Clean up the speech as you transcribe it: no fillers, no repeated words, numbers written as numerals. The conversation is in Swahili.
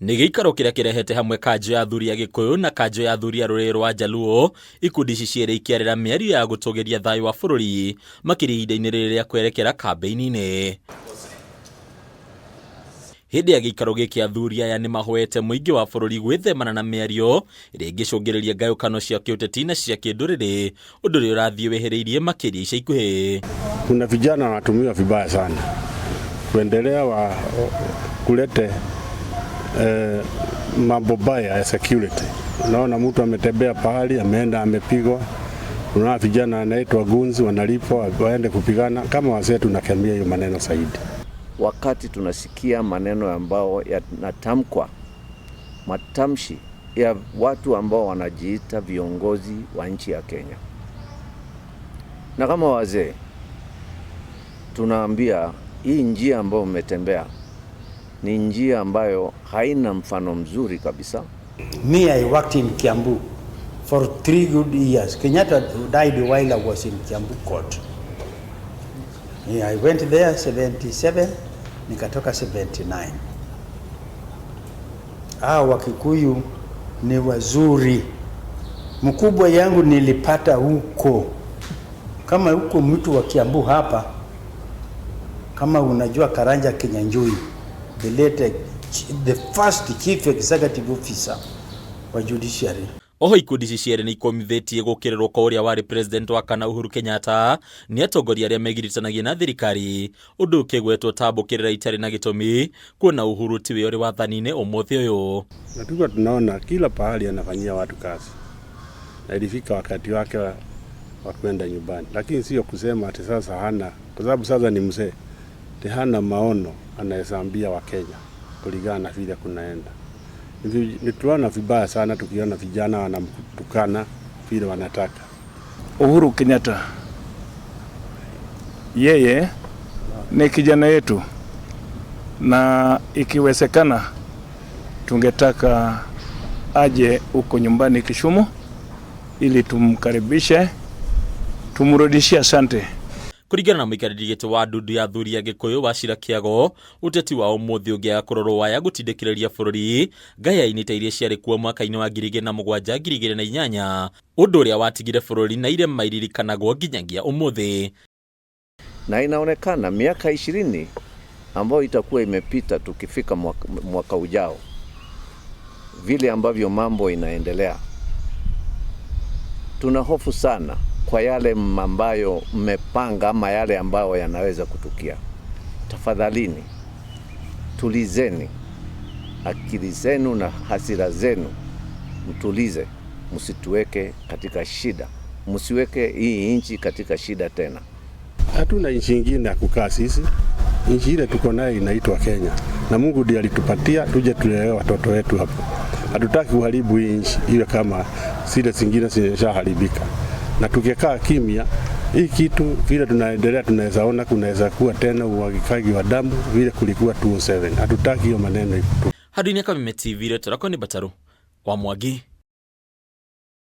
Nĩ gĩikaro kĩrĩa kĩrehete hamwe kanjũ ya athuri a Gĩkũyũ na kanjũ ya athuri a rũrĩrĩ rwa Jaluo, ikundi ici cierĩ ikĩarĩra mĩario ya gũtũgĩria thayũ wa bũrũri makĩria ihinda-inĩ rĩrĩ rĩa kwerekera kambĩ-inĩ. Hĩndĩ ya gĩikaro gĩkĩ athuri aya nĩ mahoete mũingĩ wa bũrũri gwĩthemana na mĩario ĩrĩa ĩngĩcũngĩrĩria ngayũkano cia kĩũteti na cia kĩndũrĩrĩ, ũndũ ũrĩa ũrathiĩ wĩhĩrĩirie makĩria ica ikuhĩ. Kuna vijana wanatumiwa vibaya sana kuendelea wa kulete mambo baya ya security. Unaona mtu ametembea pahali ameenda amepigwa, kuna vijana wanaitwa gunzi wanalipwa waende kupigana. Kama wazee tunakemea hiyo maneno zaidi. Wakati tunasikia maneno ambao yanatamkwa, matamshi ya watu ambao wanajiita viongozi wa nchi ya Kenya, na kama wazee tunaambia hii njia ambayo umetembea ni njia ambayo haina mfano mzuri kabisa. Me, I worked in Kiambu for 3 good years. Kenyatta died while I was in Kiambu court. I went there 77, nikatoka 79. Wakikuyu ni wazuri. Mkubwa yangu nilipata huko. Kama huko mtu wa Kiambu hapa, kama unajua Karanja Kinyanjui, the first chief executive officer wa judiciary. Oho ikundi ici cierĩ nĩ ikomithĩtie gũkĩrĩrwo kwa ũrĩa warĩ president wa kana Uhuru Kenyatta nĩ atongoria arĩa megiritanagia na thirikari, ũndũ ũkĩgwetwo tambũkĩrĩra itarĩ na gĩtũmi, kuona Uhuru tiwe ũrĩ wathani-inĩ ũmũthĩ ũyũ. Na tuko tunaona kila pahali anafanyia watu kazi, na ilifika wakati wake wa kwenda nyumbani, lakini sio kusema ati sasa hana, kwa sababu sasa ni mzee, hana maono anayeambia wa Kenya kulingana na vile kunaenda. Nituona vibaya sana tukiona vijana wanamtukana vile wanataka. Uhuru Kenyatta yeye ni kijana yetu, na ikiwezekana tungetaka aje uko nyumbani Kisumu ili tumkaribishe, tumrudishie asante. Kũringana na mũikarĩri gĩtĩ wa ndundu ya athuri a Gĩkũyũ Wachira Kĩago, ũteti wa ũmũthĩ ũngĩaga kũrorwo waya gũtindĩkĩrĩria bũrũri ngaya-inĩ ta iria ciarĩ kuo mwaka-inĩ wa 2007 2008, ũndũ ũrĩa watigire bũrũri na irema iririkanagwo nginyagia ũmũthĩ. Na inaonekana miaka 20 ambayo itakuwa imepita tukifika mwaka ujao, vile ambavyo mambo inaendelea, tuna hofu sana kwa yale ambayo mmepanga ama yale ambayo yanaweza kutukia. Tafadhalini, tulizeni akili zenu na hasira zenu, mtulize, msituweke katika shida, msiweke hii nchi katika shida tena. Hatuna nchi nyingine ya kukaa sisi. Nchi ile tuko nayo inaitwa Kenya, na Mungu ndiye alitupatia tuje tulewe watoto wetu hapo. Hatutaki kuharibu hii nchi iwe kama zile zingine zimeshaharibika. Na tukikaa kimya, hii kitu vile tunaendelea tunaweza ona kunaweza kuwa tena uwagikaji wa damu vile kulikuwa 2007. Hatutaki hiyo maneno ipo. Hadini ya Kameme TV, Leto lako ni Bataru wa Mwangi.